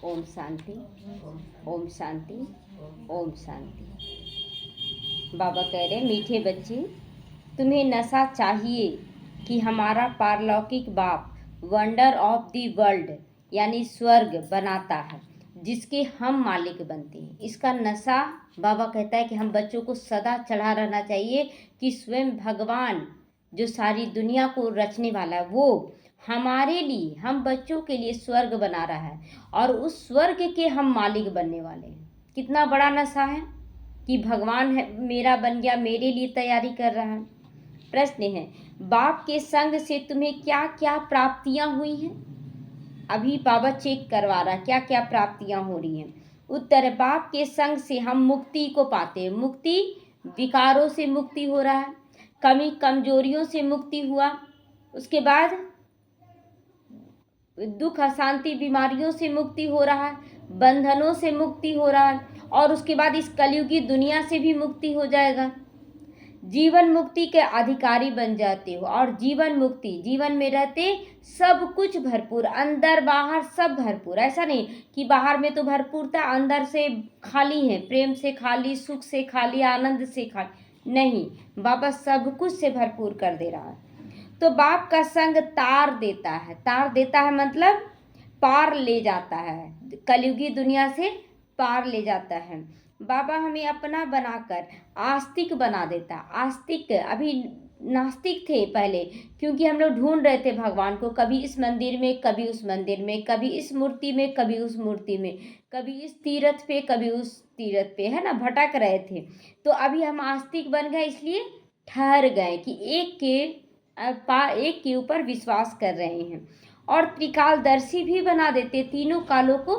ओम शांति, ओम शांति, ओम शांति। बाबा कह रहे मीठे बच्चे, तुम्हें नशा चाहिए कि हमारा पारलौकिक बाप वंडर ऑफ द वर्ल्ड यानी स्वर्ग बनाता है, जिसके हम मालिक बनते हैं। इसका नशा बाबा कहता है कि हम बच्चों को सदा चढ़ा रहना चाहिए कि स्वयं भगवान जो सारी दुनिया को रचने वाला है, वो हमारे लिए, हम बच्चों के लिए स्वर्ग बना रहा है और उस स्वर्ग के हम मालिक बनने वाले हैं। कितना बड़ा नशा है कि भगवान है मेरा बन गया, मेरे लिए तैयारी कर रहा है। प्रश्न है, बाप के संग से तुम्हें क्या क्या प्राप्तियां हुई हैं? अभी बाबा चेक करवा रहा क्या क्या प्राप्तियां हो रही हैं। उत्तर, बाप के संग से हम मुक्ति को पाते हैं। मुक्ति, विकारों से मुक्ति हो रहा है, कमी कमजोरियों से मुक्ति हुआ, उसके बाद दुख अशांति बीमारियों से मुक्ति हो रहा है, बंधनों से मुक्ति हो रहा है, और उसके बाद इस कलयुगी दुनिया से भी मुक्ति हो जाएगा। जीवन मुक्ति के अधिकारी बन जाते हो। और जीवन मुक्ति, जीवन में रहते सब कुछ भरपूर, अंदर बाहर सब भरपूर। ऐसा नहीं कि बाहर में तो भरपूर था, अंदर से खाली है, प्रेम से खाली, सुख से खाली, आनंद से खाली नहीं, बाबा सब कुछ से भरपूर कर दे रहा है। तो बाप का संग तार देता है। तार देता है मतलब पार ले जाता है, कलयुगी दुनिया से पार ले जाता है। बाबा हमें अपना बनाकर आस्तिक बना देता। आस्तिक, अभी नास्तिक थे पहले, क्योंकि हम लोग ढूंढ रहे थे भगवान को, कभी इस मंदिर में, कभी उस मंदिर में, कभी इस मूर्ति में, कभी उस मूर्ति में, कभी इस तीर्थ पे, कभी उस तीर्थ पे, है ना, भटक रहे थे। तो अभी हम आस्तिक बन गए, इसलिए ठहर गए कि एक के ऊपर विश्वास कर रहे हैं। और त्रिकालदर्शी भी बना देते, तीनों कालों को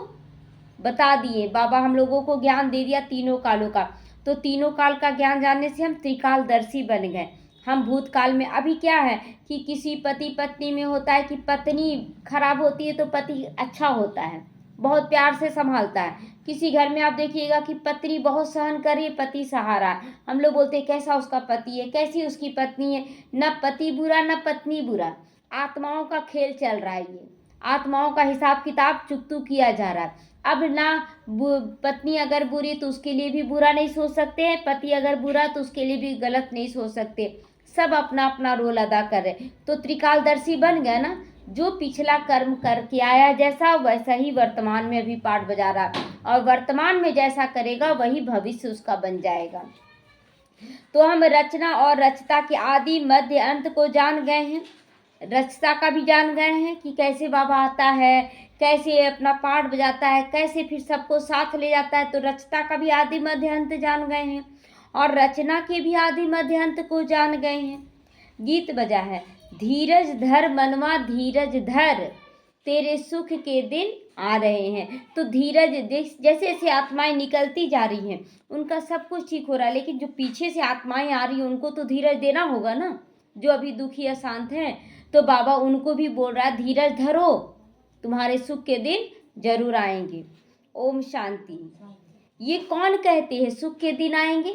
बता दिए बाबा, हम लोगों को ज्ञान दे दिया तीनों कालों का। तो तीनों काल का ज्ञान जानने से हम त्रिकालदर्शी बन गए। हम भूतकाल में, अभी क्या है कि किसी पति पत्नी में होता है कि पत्नी खराब होती है तो पति अच्छा होता है, बहुत प्यार से संभालता है। किसी घर में आप देखिएगा कि पत्नी बहुत सहन कर रही है, पति सहारा है। हम लोग बोलते हैं कैसा उसका पति है, कैसी उसकी पत्नी है। न पति बुरा न पत्नी बुरा, आत्माओं का खेल चल रहा है। ये आत्माओं का हिसाब किताब चुकतू किया जा रहा है। अब ना पत्नी अगर बुरी तो उसके लिए भी बुरा नहीं सोच सकते हैं, पति अगर बुरा तो उसके लिए भी गलत नहीं सोच सकते। सब अपना अपना रोल अदा कर रहे। तो त्रिकालदर्शी बन गया ना, जो पिछला कर्म करके आया जैसा वैसा ही वर्तमान में अभी पाठ बजा रहा, और वर्तमान में जैसा करेगा वही भविष्य उसका बन जाएगा। तो हम रचना और रचता के आदि मध्य अंत को जान गए हैं। रचता का भी जान गए हैं कि कैसे बाबा आता है, कैसे अपना पाठ बजाता है, कैसे फिर सबको साथ ले जाता है। तो रचता का भी आदि मध्य अंत जान गए हैं, और रचना के भी आदि मध्य अंत को जान गए हैं। गीत बजा है, धीरज धर मनवा धीरज धर, तेरे सुख के दिन आ रहे हैं। तो धीरज, जैसे जैसे आत्माएं निकलती जा रही हैं उनका सब कुछ ठीक हो रहा है, लेकिन जो पीछे से आत्माएं आ रही हैं उनको तो धीरज देना होगा ना, जो अभी दुखी अशांत हैं। तो बाबा उनको भी बोल रहा है धीरज धरो, तुम्हारे सुख के दिन जरूर आएंगे। ओम शांति। ये कौन कहते हैं सुख के दिन आएंगे?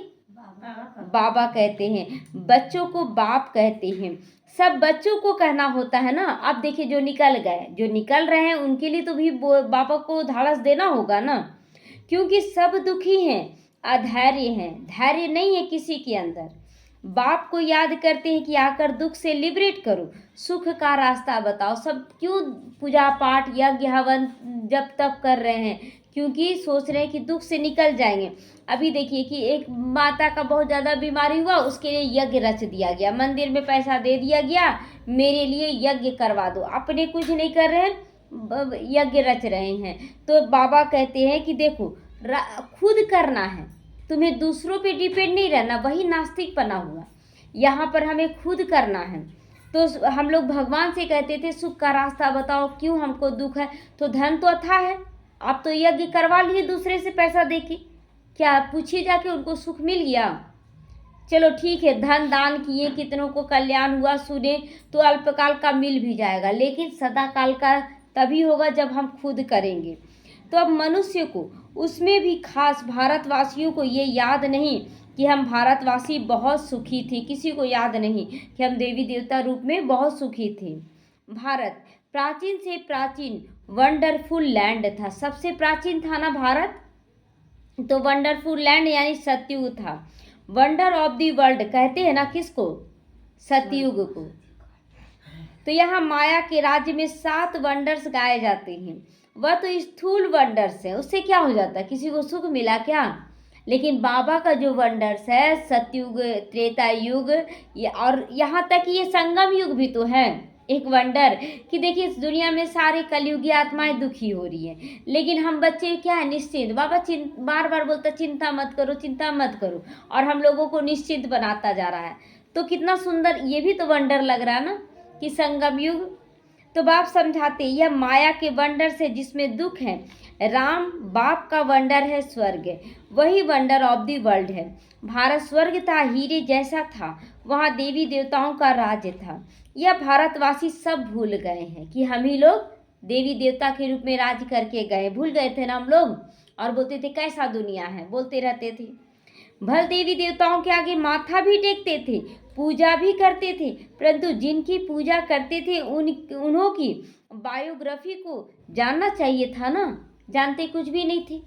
बाबा कहते हैं। बच्चों को बाप कहते हैं। सब बच्चों को कहना होता है ना। अब देखिए जो निकल गए, जो निकल रहे हैं उनके लिए तो भी बाबा को धाड़स देना होगा ना, क्योंकि सब दुखी हैं, अधैर्य हैं, धैर्य नहीं है किसी के अंदर। बाप को याद करते हैं कि आकर दुख से लिबरेट करो, सुख का रास्ता बताओ। सब क्यों पूजा पाठ यज्ञ हवन जब तब कर रहे हैं? क्योंकि सोच रहे हैं कि दुख से निकल जाएंगे। अभी देखिए कि एक माता का बहुत ज़्यादा बीमारी हुआ, उसके लिए यज्ञ रच दिया गया, मंदिर में पैसा दे दिया गया, मेरे लिए यज्ञ करवा दो। अपने कुछ नहीं कर रहे हैं, यज्ञ रच रहे हैं। तो बाबा कहते हैं कि देखो खुद करना है, तुम्हें दूसरों पे डिपेंड नहीं रहना, वही नास्तिकपना हुआ। यहाँ पर हमें खुद करना है। तो हम लोग भगवान से कहते थे सुख का रास्ता बताओ, क्यों हमको दुख है? तो धन तो अथाह है, आप तो यज्ञ करवा लिए दूसरे से पैसा देके, क्या पूछिए जाके उनको सुख मिल गया? चलो ठीक है, धन दान किए, कितनों को कल्याण हुआ, सुने तो अल्पकाल का मिल भी जाएगा, लेकिन सदा काल का तभी होगा जब हम खुद करेंगे। तो अब मनुष्य को, उसमें भी खास भारतवासियों को ये याद नहीं कि हम भारतवासी बहुत सुखी थे, किसी को याद नहीं कि हम देवी देवता रूप में बहुत सुखी थे। भारत प्राचीन से प्राचीन वंडरफुल लैंड था। सबसे प्राचीन था ना भारत, तो वंडरफुल लैंड यानी सतयुग था। वंडर ऑफ द वर्ल्ड कहते हैं ना किसको? सतयुग को। तो यहाँ माया के राज्य में 7 वंडर्स गाए जाते हैं। वह तो स्थूल वंडर्स है, उससे क्या हो जाता है, किसी को सुख मिला क्या? लेकिन बाबा का जो वंडर्स है, सतयुग, त्रेता युग, और यहाँ तक कि ये संगम युग भी तो है एक वंडर, कि देखिए इस दुनिया में सारे कलयुगी आत्माएं दुखी हो रही है, लेकिन हम बच्चे क्या है, निश्चिंत। बाबा बार बार बोलता चिंता मत करो, चिंता मत करो, और हम लोगों को निश्चिंत बनाता जा रहा है। तो कितना सुंदर, ये भी तो वंडर लग रहा है ना कि संगम युग। तो बाप समझाते यह माया के वंडर से जिसमें दुख है। राम बाप का वंडर है स्वर्ग, वही वंडर ऑफ द वर्ल्ड है। भारत स्वर्ग था, हीरे जैसा था, वहाँ देवी देवताओं का राज्य था। यह भारतवासी सब भूल गए हैं कि हम ही लोग देवी देवता के रूप में राज करके गए, भूल गए थे ना हम लोग, और बोलते थे कैसा दुनिया है, बोलते रहते थे। भल देवी देवताओं के आगे माथा भी टेकते थे, पूजा भी करते थे, परंतु जिनकी पूजा करते थे उन्हों की बायोग्राफी को जानना चाहिए था ना, जानते कुछ भी नहीं थे।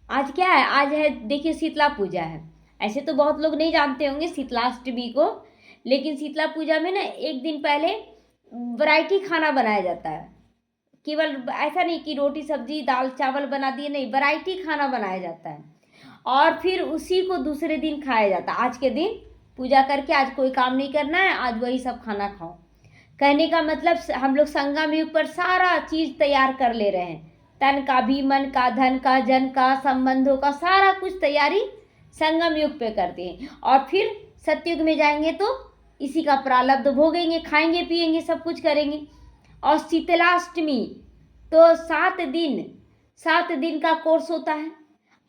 आज क्या है, आज है देखिए शीतला पूजा है। ऐसे तो बहुत लोग नहीं जानते होंगे शीतलाष्टमी को, लेकिन शीतला पूजा में ना एक दिन पहले वैरायटी खाना बनाया जाता है। केवल ऐसा नहीं कि रोटी सब्जी दाल चावल बना दिए, नहीं, वैरायटी खाना बनाया जाता है, और फिर उसी को दूसरे दिन खाया जाता है। आज के दिन पूजा करके आज कोई काम नहीं करना है, आज वही सब खाना खाओ। कहने का मतलब हम लोग संगम युग पर सारा चीज तैयार कर ले रहे हैं, तन का भी, मन का, धन का, जन का, संबंधों का, सारा कुछ तैयारी संगम युग पे करते हैं। और फिर सतयुग में जाएंगे तो इसी का प्रारब्ध भोगेंगे, खाएंगे पिएंगे सब कुछ करेंगे। और शीतलाष्टमी तो 7 दिन का कोर्स होता है।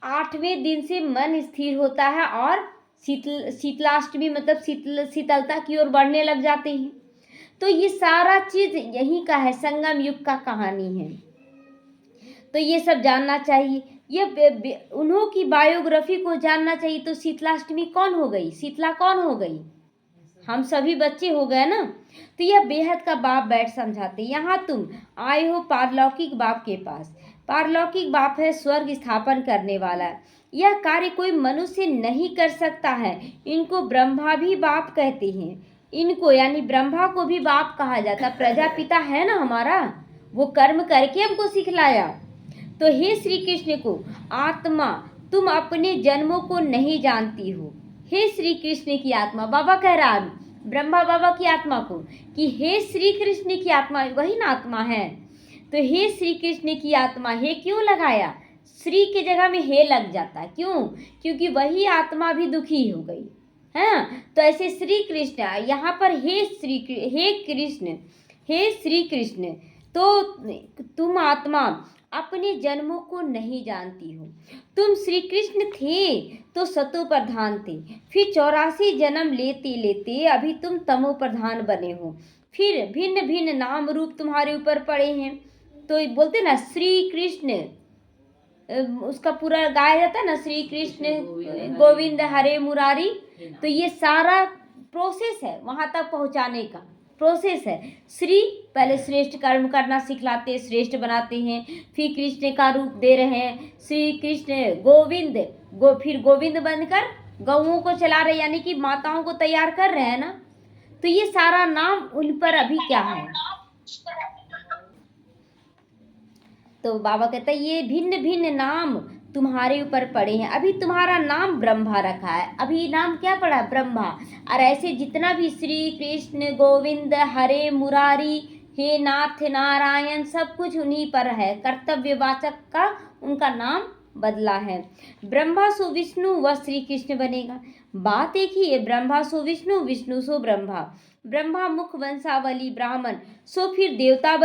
8वें दिन से मन स्थिर होता है और शीतलाष्टमी मतलब शीतलता की ओर बढ़ने लग जाते हैं। तो ये सारा चीज यहीं का है, संगम युग का कहानी है। तो ये सब जानना चाहिए, ये उन्हों की बायोग्राफी को जानना चाहिए। तो शीतलाष्टमी कौन हो गई, शीतला कौन हो गई, हम सभी बच्चे हो गए ना। तो यह बेहद का बाप बैठ समझाते, यहाँ तुम आए हो पारलौकिक बाप के पास। पारलौकिक बाप है स्वर्ग स्थापन करने वाला। यह कार्य कोई मनुष्य नहीं कर सकता है। इनको ब्रह्मा भी बाप कहते हैं। इनको यानी ब्रह्मा को भी बाप कहा जाता। प्रजापिता है ना हमारा, वो कर्म करके हमको सिखलाया। तो हे श्री कृष्ण को आत्मा, तुम अपने जन्मों को नहीं जानती हो। हे श्री कृष्ण की आत्मा, बाबा कह रहा ब्रह्मा बाबा की आत्मा को कि हे श्री कृष्ण की आत्मा, वही ना आत्मा है। तो हे श्री कृष्ण की आत्मा, हे क्यों लगाया, श्री की जगह में हे लग जाता है, क्यों, क्योंकि वही आत्मा भी दुखी हो गई है। तो ऐसे श्री कृष्ण यहाँ पर हे कृष्ण, हे श्री कृष्ण, तो तुम आत्मा अपने जन्मों को नहीं जानती हो। तुम श्री कृष्ण थे तो सतो प्रधान थे, फिर 84 जन्म लेते लेते अभी तुम तमो प्रधान बने हो, फिर भिन्न भिन्न नाम रूप तुम्हारे ऊपर पड़े हैं। तो बोलते ना श्री कृष्ण, उसका पूरा गाया जाता है ना, श्री कृष्ण गोविंद हरे मुरारी। तो ये सारा प्रोसेस है, वहाँ तक पहुँचाने का प्रोसेस है। श्री पहले श्रेष्ठ कर्म करना सिखलाते, श्रेष्ठ बनाते हैं, फिर कृष्ण का रूप दे रहे हैं श्री कृष्ण गोविंद, फिर गोविंद बनकर गौओं को चला रहे, यानी कि माताओं को तैयार कर रहे हैं ना। तो ये सारा नाम उन पर अभी क्या है। तो बाबा कहता है ये भिन्न भिन्न नाम तुम्हारे ऊपर पड़े हैं। अभी तुम्हारा नाम ब्रह्मा रखा है, अभी नाम क्या पड़ा, ब्रह्मा। और ऐसे जितना भी श्री कृष्ण गोविंद हरे मुरारी हे नाथ नारायण, सब कुछ उन्हीं पर है। कर्तव्यवाचक का उनका नाम बदला है। ब्रह्मा सो विष्णु व श्री कृष्ण बनेगा। बात एक ही है, ब्रह्मा सो विष्णु, विष्णु सो ब्रह्मा। ब्रह्मा मुख वंशावली ब्राह्मण, सो फिर देवता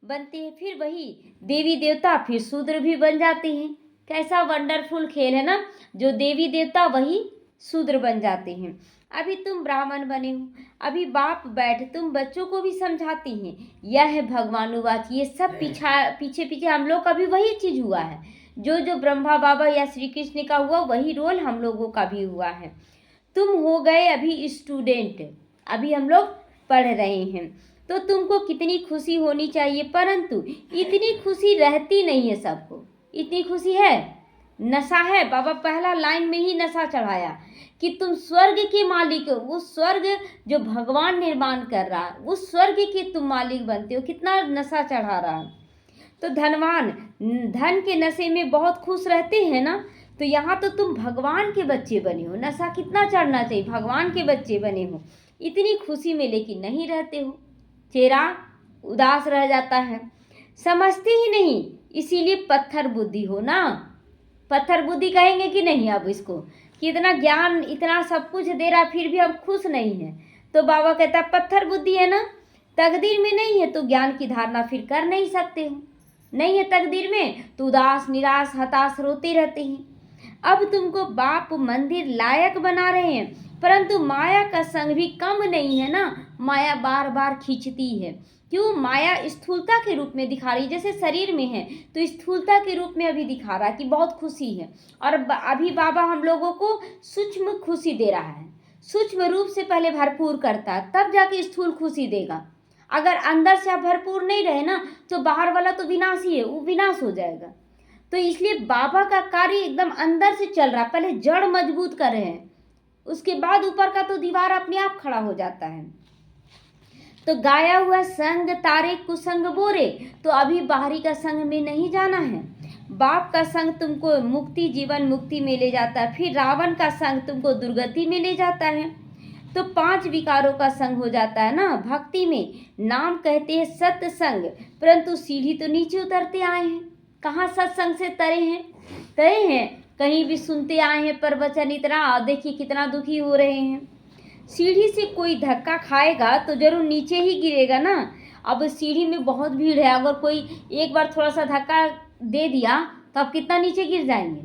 बनते हैं, फिर वही देवी देवता फिर शूद्र भी बन जाते हैं। कैसा वंडरफुल खेल है ना, जो देवी देवता वही शूद्र बन जाते हैं। अभी तुम ब्राह्मण बने हो, अभी बाप बैठ तुम बच्चों को भी समझाते हैं। यह है भगवानुवाच, ये सब पीछे पीछे हम लोग का भी वही चीज हुआ है। जो ब्रह्मा बाबा या श्री कृष्ण का हुआ वही रोल हम लोगों का भी हुआ है। तुम हो गए अभी स्टूडेंट, अभी हम लोग पढ़ रहे हैं। तो तुमको कितनी खुशी होनी चाहिए, परंतु इतनी खुशी रहती नहीं है सबको। इतनी खुशी है, नशा है। बाबा पहला लाइन में ही नशा चढ़ाया कि तुम स्वर्ग के मालिक हो। वो स्वर्ग जो भगवान निर्माण कर रहा है, उस स्वर्ग के तुम मालिक बनते हो। कितना नशा चढ़ा रहा है। तो धनवान धन के नशे में बहुत खुश रहते हैं ना, तो यहाँ तो तुम भगवान के बच्चे बने हो। नशा कितना चढ़ना चाहिए, भगवान के बच्चे बने हो। इतनी खुशी में लेकिन नहीं रहते हो, चेहरा उदास रह जाता है, समझते ही नहीं, इसीलिए पत्थर बुद्धि हो ना। पत्थर बुद्धि कहेंगे कि नहीं अब इसको, कि इतना ज्ञान इतना सब कुछ दे रहा फिर भी हम खुश नहीं हैं। तो बाबा कहता है पत्थर बुद्धि है ना, तकदीर में नहीं है तो ज्ञान की धारणा फिर कर नहीं सकते हो। नहीं है तकदीर में तो उदास निराश हताश रोते रहते हैं। अब तुमको बाप मंदिर लायक बना रहे हैं, परंतु माया का संग भी कम नहीं है ना। माया बार बार खींचती है। क्यों? माया स्थूलता के रूप में दिखा रही, जैसे शरीर में है तो स्थूलता के रूप में अभी दिखा रहा है कि बहुत खुशी है। और अभी बाबा हम लोगों को सूक्ष्म खुशी दे रहा है, सूक्ष्म रूप से पहले भरपूर करता है, तब जाके स्थूल खुशी देगा। अगर अंदर से आप भरपूर नहीं रहे ना तो बाहर वाला तो विनाश ही है, वो विनाश हो जाएगा। तो इसलिए बाबा का कार्य एकदम अंदर से चल रहा है। पहले जड़ मजबूत कर रहे हैं, उसके बाद ऊपर का तो दीवार अपने आप खड़ा हो जाता है। तो गाया हुआ संग तारे कुसंग बोरे, तो अभी बाहरी का संग में नहीं जाना है। बाप का संग तुमको मुक्ति जीवन मुक्ति में ले जाता है, फिर रावण का संग तुमको दुर्गति में ले जाता है। तो 5 विकारों का संग हो जाता है ना भक्ति में। नाम कहते हैं सत्संग, परंतु सीढ़ी तो नीचे उतरते आए हैं। कहाँ सत्संग से तरे हैं? तरे हैं कहीं भी सुनते आए हैं प्रवचन इतना, देखिए कितना दुखी हो रहे हैं। सीढ़ी से कोई धक्का खाएगा तो जरूर नीचे ही गिरेगा ना। अब सीढ़ी में बहुत भीड़ है, अगर कोई एक बार थोड़ा सा धक्का दे दिया तो आप कितना नीचे गिर जाएंगे।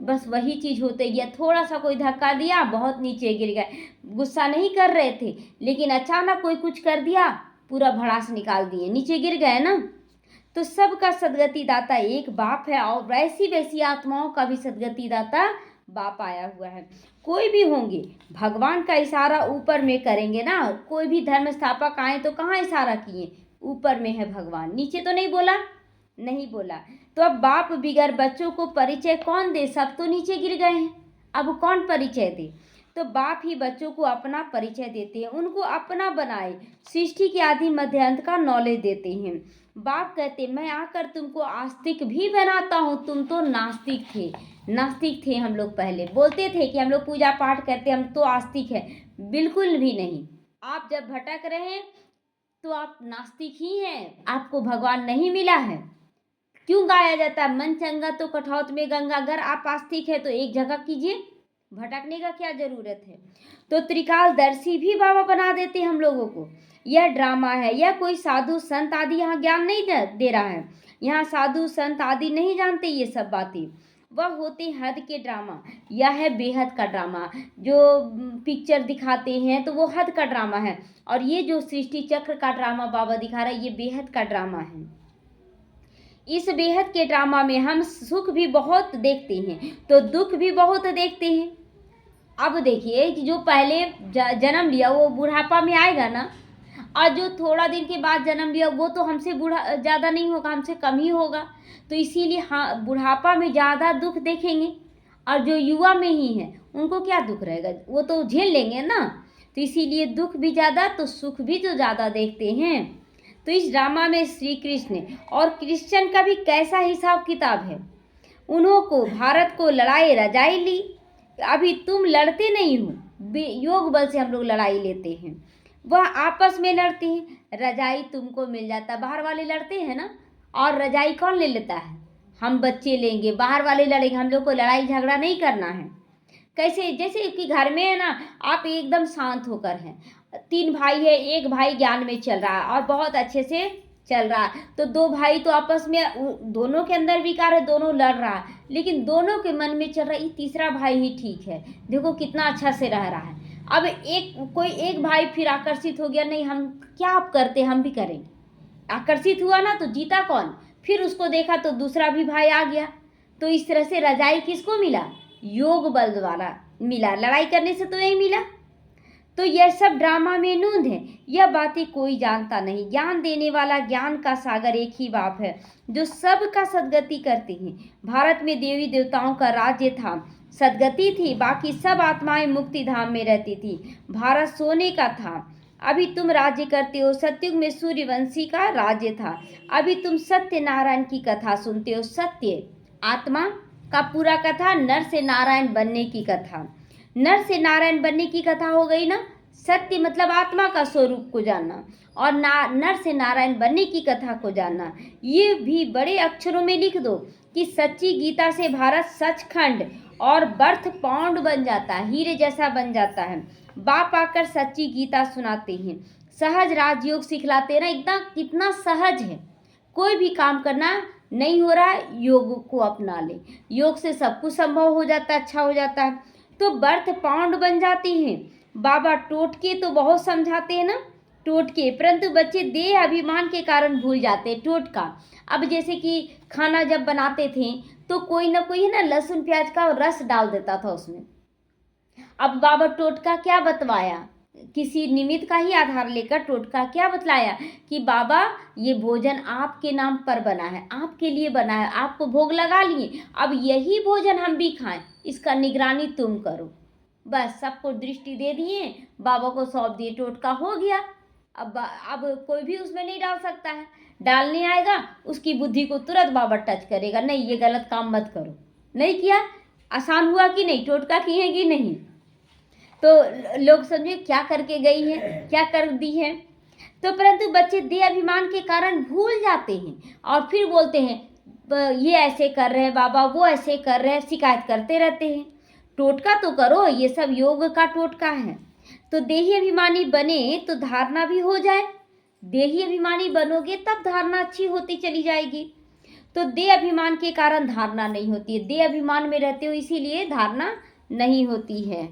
बस वही चीज़ होते गया, थोड़ा सा कोई धक्का दिया बहुत नीचे गिर गए। गुस्सा नहीं कर रहे थे, लेकिन अचानक कोई कुछ कर दिया, पूरा भड़ास निकाल दिए, नीचे गिर गए ना। तो सबका सदगति दाता एक बाप है, और वैसी वैसी आत्माओं का भी सदगति दाता बाप आया हुआ है। कोई भी होंगे भगवान का इशारा ऊपर में करेंगे ना। कोई भी धर्म स्थापक आए तो कहाँ इशारा किए? ऊपर में है भगवान, नीचे तो नहीं बोला, नहीं बोला। तो अब बाप बिगैर बच्चों को परिचय कौन दे? सब तो नीचे गिर गए हैं, अब कौन परिचय दे? तो बाप ही बच्चों को अपना परिचय देते हैं, उनको अपना बनाए, सृष्टि के आदि मध्य अंत का नॉलेज देते हैं। बाप कहते मैं आकर तुमको आस्तिक भी बनाता हूँ। तुम तो नास्तिक थे, नास्तिक थे हम लोग। पहले बोलते थे कि हम लोग पूजा पाठ करते, हम तो आस्तिक है। बिल्कुल भी नहीं। आप जब भटक रहे हैं तो आप नास्तिक ही हैं, आपको भगवान नहीं मिला है। क्यों गाया जाता है मन चंगा तो कठौत में गंगा? अगर आप आस्तिक है तो एक जगह कीजिए, भटकने का क्या जरूरत है? तो त्रिकालदर्शी भी बाबा बना देते हैं हम लोगों को। यह ड्रामा है, यह कोई साधु संत आदि यहाँ ज्ञान नहीं दे रहा है। यहाँ साधु संत आदि नहीं जानते ये सब बातें, वह होते हद के ड्रामा। यह है बेहद का ड्रामा। जो पिक्चर दिखाते हैं तो वो हद का ड्रामा है, और ये जो सृष्टि चक्र का ड्रामा बाबा दिखा रहा है ये बेहद का ड्रामा है। इस बेहद के ड्रामा में हम सुख भी बहुत देखते हैं तो दुख भी बहुत देखते हैं। अब देखिए कि जो पहले जन्म लिया वो बुढ़ापा में आएगा ना, और जो थोड़ा दिन के बाद जन्म लिया वो तो हमसे बूढ़ा ज़्यादा नहीं होगा, हमसे कम ही होगा। तो इसीलिए हाँ, बुढ़ापा में ज़्यादा दुख देखेंगे, और जो युवा में ही है उनको क्या दुख रहेगा, वो तो झेल लेंगे ना। तो इसीलिए दुख भी ज़्यादा तो सुख भी तो ज़्यादा देखते हैं। तो इस ड्रामा में श्री कृष्ण और क्रिश्चियन का भी कैसा हिसाब किताब है। उन्होंने भारत को लड़ाई रजाई ली, अभी तुम लड़ते नहीं हो, योग बल से हम लोग लड़ाई लेते हैं। वह आपस में लड़ते हैं, रजाई तुमको मिल जाता। बाहर वाले लड़ते हैं ना, और रजाई कौन ले लेता है? हम बच्चे लेंगे, बाहर वाले लड़ेंगे। हम लोग को लड़ाई झगड़ा नहीं करना है। कैसे? जैसे कि घर में है ना, आप एकदम शांत होकर हैं, 3 भाई है, एक भाई ज्ञान में चल रहा है और बहुत अच्छे से चल रहा है, तो 2 भाई तो आपस में दोनों के अंदर विकार है, दोनों लड़ रहा है, लेकिन दोनों के मन में चल रहा है ये तीसरा भाई ही ठीक है, देखो कितना अच्छा से रह रहा है। अब एक भाई फिर आकर्षित हो गया, नहीं हम क्या आप करते हम भी करेंगे। आकर्षित हुआ ना तो जीता कौन? फिर उसको देखा तो दूसरा भी भाई आ गया। तो इस तरह से रजाई किसको मिला? योग बल द्वारा मिला, लड़ाई करने से तो नहीं मिला। तो यह सब ड्रामा में नूंद है, यह बातें कोई जानता नहीं। ज्ञान देने वाला ज्ञान का सागर एक ही बाप है जो सबका सद्गति करते हैं। भारत में देवी देवताओं का राज्य था, सद्गति थी, बाकी सब आत्माएं मुक्ति धाम में रहती थी। भारत सोने का था, अभी तुम राज्य करते हो। सतयुग में सूर्यवंशी का राज्य था, अभी तुम सत्यनारायण की कथा सुनते हो। सत्य आत्मा का पूरा कथा, नर से नारायण बनने की कथा। नर से नारायण बनने की कथा हो गई ना। सत्य मतलब आत्मा का स्वरूप को जानना, और नर से नारायण बनने की कथा को जानना। ये भी बड़े अक्षरों में लिख दो कि सच्ची गीता से भारत सचखंड और बर्थ पाउंड बन जाता है, हीरे जैसा बन जाता है। बाप आकर सच्ची गीता सुनाते हैं, सहज राजयोग सिखलाते हैं ना। इतना कितना सहज है, कोई भी काम करना नहीं हो रहा, योग को अपना ले, योग से सब कुछ संभव हो जाता है, अच्छा हो जाता है। तो बर्थ पाउंड बन जाती हैं। बाबा टोटके तो बहुत समझाते हैं ना, टोटके, परंतु बच्चे देह अभिमान के कारण भूल जाते हैं टोटका। अब जैसे कि खाना जब बनाते थे तो कोई ना कोई है ना लहसुन प्याज का रस डाल देता था उसमें। अब बाबा टोटका क्या बतवाया, किसी निमित्त का ही आधार लेकर टोटका क्या बतलाया कि बाबा ये भोजन आपके नाम पर बना है, आपके लिए बना है, आपको भोग लगा लिए, अब यही भोजन हम भी खाएं, इसका निगरानी तुम करो। बस सबको दृष्टि दे दिए, बाबा को सौंप दिए, टोटका हो गया। अब कोई भी उसमें नहीं डाल सकता है, डालने आएगा उसकी बुद्धि को तुरंत बाबा टच करेगा, नहीं ये गलत काम मत करो। नहीं किया, आसान हुआ कि नहीं, टोटका किए कि नहीं। तो लोग समझे क्या करके गई है, क्या कर दी है। तो परंतु बच्चे देह अभिमान के कारण भूल जाते हैं और फिर बोलते हैं ये ऐसे कर रहे हैं बाबा, वो ऐसे कर रहे हैं, शिकायत करते रहते हैं। टोटका तो करो, ये सब योग का टोटका है। तो देही अभिमानी बने तो धारणा भी हो जाए, देही अभिमानी बनोगे तब धारणा अच्छी होती चली जाएगी। तो देह अभिमान के कारण धारणा नहीं होती है, देह अभिमान में रहते हो इसीलिए धारणा नहीं होती है।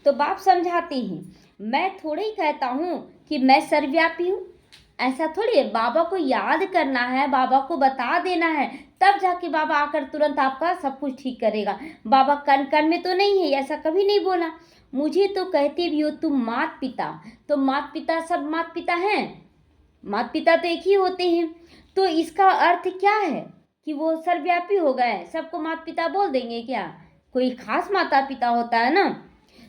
तो बाप समझाते हैं, मैं थोड़े ही कहता हूँ कि मैं सर्वव्यापी हूँ, ऐसा थोड़ी है। बाबा को याद करना है, बाबा को बता देना है, तब जाके बाबा आकर तुरंत आपका सब कुछ ठीक करेगा। बाबा कण कण में तो नहीं है, ऐसा कभी नहीं बोला। मुझे तो कहते भी हो तुम मात पिता, तो मात पिता सब मात पिता हैं, मात पिता तो एक ही होते हैं। तो इसका अर्थ क्या है कि वो सर्वव्यापी हो गए, सबको मात पिता बोल देंगे क्या? कोई खास माता पिता होता है ना।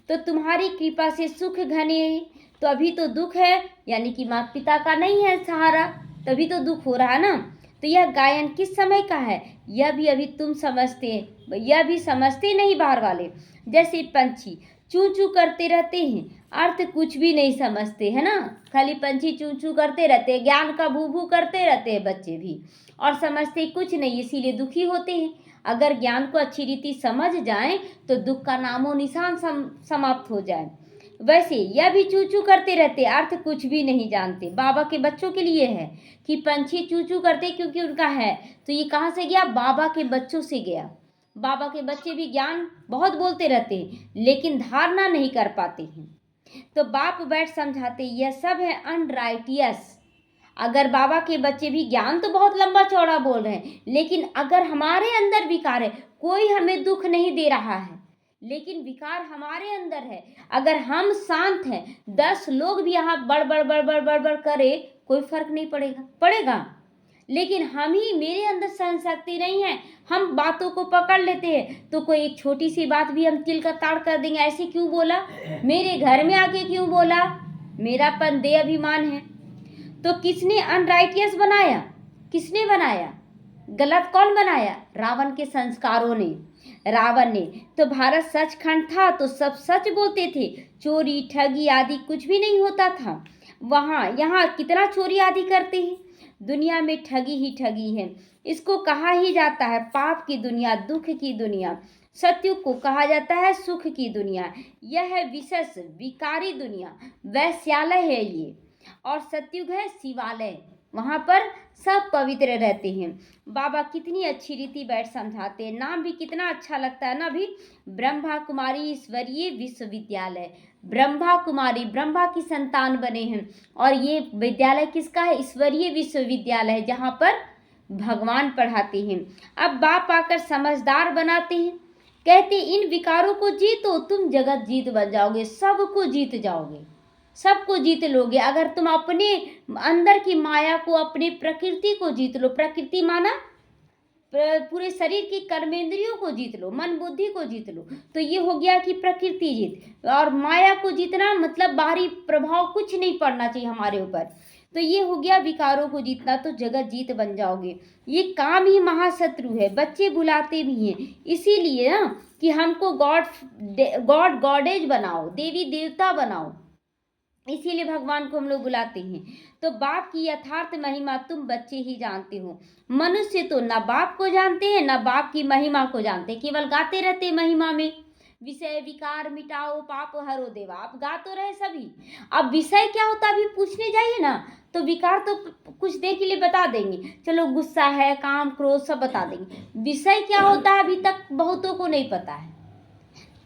तो तुम्हारी कृपा से सुख घने, तो अभी तो दुख है, यानी कि माता पिता का नहीं है सहारा, तभी तो दुख हो रहा है ना। तो यह गायन किस समय का है, यह भी अभी तुम समझते, यह भी समझते नहीं बाहर वाले। जैसे पंछी चू चू करते रहते हैं, अर्थ कुछ भी नहीं समझते है ना, खाली पंछी चू चू करते रहते हैं, ज्ञान का भू भू करते रहते हैं बच्चे भी, और समझते कुछ नहीं, इसीलिए दुखी होते हैं। अगर ज्ञान को अच्छी रीति समझ जाएं तो दुख का नामो निशान समाप्त हो जाए। वैसे यह भी चू चू करते रहते, अर्थ कुछ भी नहीं जानते। बाबा के बच्चों के लिए है कि पंछी चू चू करते क्योंकि उनका है, तो ये कहाँ से गया? बाबा के बच्चों से गया। बाबा के बच्चे भी ज्ञान बहुत बोलते रहते हैं लेकिन धारणा नहीं कर पाते हैं। तो बाप बैठ समझाते, यह सब है अनराइटियस। अगर बाबा के बच्चे भी ज्ञान तो बहुत लंबा चौड़ा बोल रहे हैं, लेकिन अगर हमारे अंदर विकार है, कोई हमें दुख नहीं दे रहा है लेकिन विकार हमारे अंदर है, अगर हम शांत हैं, 10 लोग भी यहाँ बड़ बड़ बड़ बड़ बड़ बड़ करे, कोई फर्क नहीं पड़ेगा। लेकिन हम ही, मेरे अंदर सहन शक्ति नहीं है, हम बातों को पकड़ लेते हैं, तो कोई एक छोटी सी बात भी हम तिल का ताड़ कर देंगे, ऐसे क्यों बोला, मेरे घर में आके क्यों बोला, मेरापन देह अभिमान है। तो किसने अनराइटियस बनाया, किसने बनाया, गलत कौन बनाया? रावण के संस्कारों ने, रावण ने। तो भारत सचखंड था तो सब सच बोलते थे, चोरी ठगी आदि कुछ भी नहीं होता था वहाँ। यहाँ कितना चोरी आदि करते हैं, दुनिया में ठगी ही ठगी है। इसको कहा ही जाता है पाप की दुनिया, दुख की दुनिया। सत्युग को कहा जाता है सुख की दुनिया। यह है विशेष विकारी दुनिया, वैश्यालय है ये, और सत्युग है शिवालय, वहाँ पर सब पवित्र रहते हैं। बाबा कितनी अच्छी रीति बैठ समझाते हैं, नाम भी कितना अच्छा लगता है ना। अभी ब्रह्मा कुमारी ईश्वरीय विश्वविद्यालय, ब्रह्मा कुमारी ब्रह्मा की संतान बने हैं, और ये विद्यालय किसका है? ईश्वरीय विश्वविद्यालय है, जहाँ पर भगवान पढ़ाते हैं। अब बाप आकर समझदार बनाते हैं, कहते इन विकारों को जीतो, तुम जगत जीत बन जाओगे, सबको जीत जाओगे, सबको जीत लोगे। अगर तुम अपने अंदर की माया को, अपने प्रकृति को जीत लो, प्रकृति माना पूरे शरीर की कर्मेंद्रियों को जीत लो, मन बुद्धि को जीत लो, तो ये हो गया कि प्रकृति जीत। और माया को जीतना मतलब बाहरी प्रभाव कुछ नहीं पड़ना चाहिए हमारे ऊपर, तो ये हो गया विकारों को जीतना, तो जगत जीत बन जाओगे। ये काम ही महाशत्रु है, बच्चे बुलाते भी हैं इसीलिए ना कि हमको गॉड गॉडेज बनाओ, देवी देवता बनाओ, इसीलिए भगवान को हम लोग बुलाते हैं। तो बाप की यथार्थ महिमा तुम बच्चे ही जानते हो। मनुष्य तो ना बाप को जानते हैं, ना बाप की महिमा को जानते, केवल गाते रहते महिमा में, विषय विकार मिटाओ पाप हरो देवा, आप गा तो रहे सभी। अब विषय क्या होता है अभी पूछने जाइए ना, तो विकार तो कुछ देर के लिए बता देंगे, चलो गुस्सा है, काम क्रोध सब बता देंगे, विषय क्या होता है अभी तक बहुतों को नहीं पता है।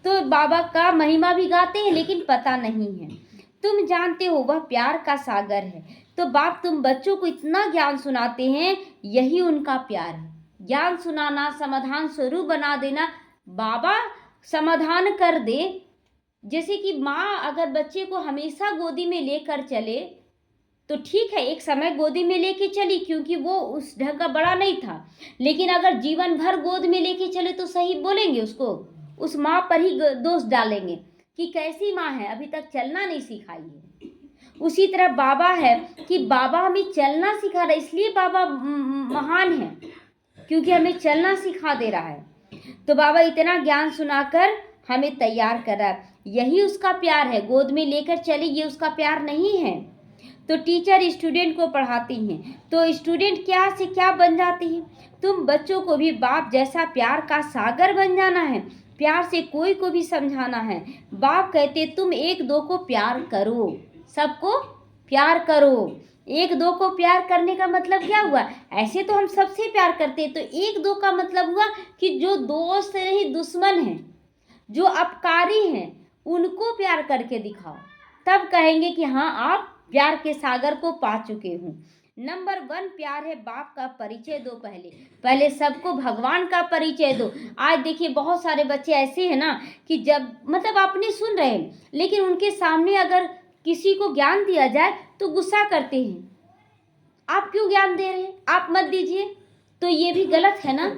तो बाबा का महिमा भी गाते हैं लेकिन पता नहीं है। तुम जानते हो वह प्यार का सागर है। तो बाप तुम बच्चों को इतना ज्ञान सुनाते हैं, यही उनका प्यार है। ज्ञान सुनाना, समाधान स्वरूप बना देना। बाबा समाधान कर दे, जैसे कि माँ अगर बच्चे को हमेशा गोदी में लेकर चले तो ठीक है, एक समय गोदी में लेके चली क्योंकि वो उस ढंग का बड़ा नहीं था, लेकिन अगर जीवन भर गोद में लेके चले तो सही बोलेंगे उसको, उस माँ पर ही दोष डालेंगे कि कैसी माँ है, अभी तक चलना नहीं सिखाई है। उसी तरह बाबा है कि बाबा हमें चलना सिखा रहा है, इसलिए बाबा महान है क्योंकि हमें चलना सिखा दे रहा है। तो बाबा इतना ज्ञान सुनाकर हमें तैयार कर रहा है, यही उसका प्यार है। गोद में लेकर चले ये उसका प्यार नहीं है। तो टीचर स्टूडेंट को पढ़ाती हैं तो स्टूडेंट क्या से क्या बन जाती है। तुम बच्चों को भी बाप जैसा प्यार का सागर बन जाना है, प्यार से कोई को भी समझाना है। बाप कहते तुम एक दो को प्यार करो, सबको प्यार करो। एक दो को प्यार करने का मतलब क्या हुआ, ऐसे तो हम सबसे प्यार करते हैं, तो एक दो का मतलब हुआ कि जो दोस्त नहीं दुश्मन हैं, जो अपकारी हैं, उनको प्यार करके दिखाओ, तब कहेंगे कि हाँ आप प्यार के सागर को पा चुके हो। नंबर 1 प्यार है, बाप का परिचय दो, पहले सबको भगवान का परिचय दो। आज देखिए बहुत सारे बच्चे ऐसे हैं ना कि जब मतलब आपने सुन रहे हैं लेकिन उनके सामने अगर किसी को ज्ञान दिया जाए तो गुस्सा करते हैं, आप क्यों ज्ञान दे रहे हैं, आप मत दीजिए, तो ये भी गलत है ना।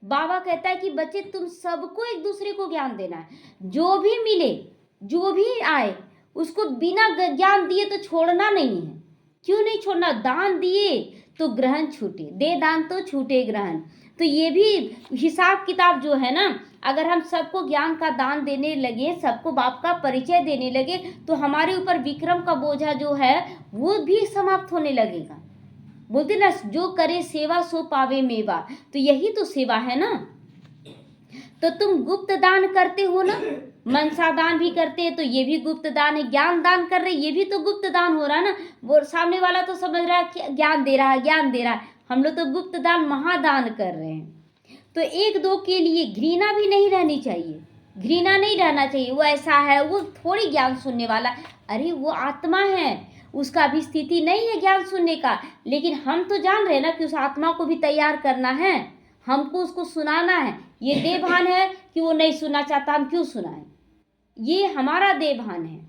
बाबा कहता है कि बच्चे तुम सबको एक दूसरे को ज्ञान देना है, जो भी मिले जो भी आए उसको बिना ज्ञान दिए तो छोड़ना नहीं है। क्यों नहीं छोड़ना, दान दिए तो ग्रहण छूटे, दे दान तो छूटे ग्रहण। तो ये भी हिसाब किताब जो है ना, अगर हम सबको ज्ञान का दान देने लगे, सबको बाप का परिचय देने लगे, तो हमारे ऊपर विक्रम का बोझा जो है वो भी समाप्त होने लगेगा। बोलते ना जो करे सेवा सो पावे मेवा, तो यही तो सेवा है ना। तो तुम गुप्त दान करते हो ना, मनसा दान भी करते हैं तो ये भी गुप्त दान है, ज्ञान दान कर रहे ये भी तो गुप्त दान हो रहा है ना। वो सामने वाला तो समझ रहा है कि ज्ञान दे रहा है, ज्ञान दे रहा है, हम लोग तो गुप्त दान महादान कर रहे हैं। तो एक दो के लिए घृणा भी नहीं रहनी चाहिए, घृणा नहीं रहना चाहिए, वो ऐसा है, वो थोड़ी ज्ञान सुनने वाला, अरे वो आत्मा है, उसका भी स्थिति नहीं है ज्ञान सुनने का, लेकिन हम तो जान रहे हैं ना कि उस आत्मा को भी तैयार करना है, हमको उसको सुनाना है। ये देभान है कि वो नहीं सुनना चाहता, हम क्यों सुनाएं, ये हमारा देभान है।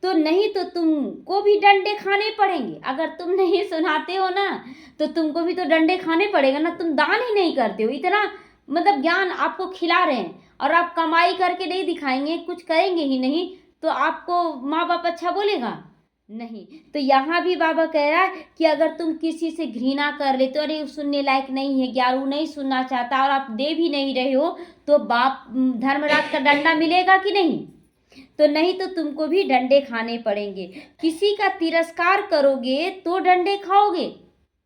तो नहीं तो तुमको भी डंडे खाने पड़ेंगे, अगर तुम नहीं सुनाते हो ना तो तुमको भी तो डंडे खाने पड़ेगा ना। तुम दान ही नहीं करते हो, इतना मतलब ज्ञान आपको खिला रहे हैं और आप कमाई करके नहीं दिखाएंगे, कुछ करेंगे ही नहीं, तो आपको माँ बाप अच्छा बोलेगा नहीं। तो यहाँ भी बाबा कह रहा है कि अगर तुम किसी से घृणा कर ले तो अरे सुनने लायक नहीं है, ज्ञान वो नहीं सुनना चाहता और आप दे भी नहीं रहे हो, तो बाप धर्मराज का डंडा मिलेगा कि नहीं, तो नहीं तो तुमको भी डंडे खाने पड़ेंगे। किसी का तिरस्कार करोगे तो डंडे खाओगे,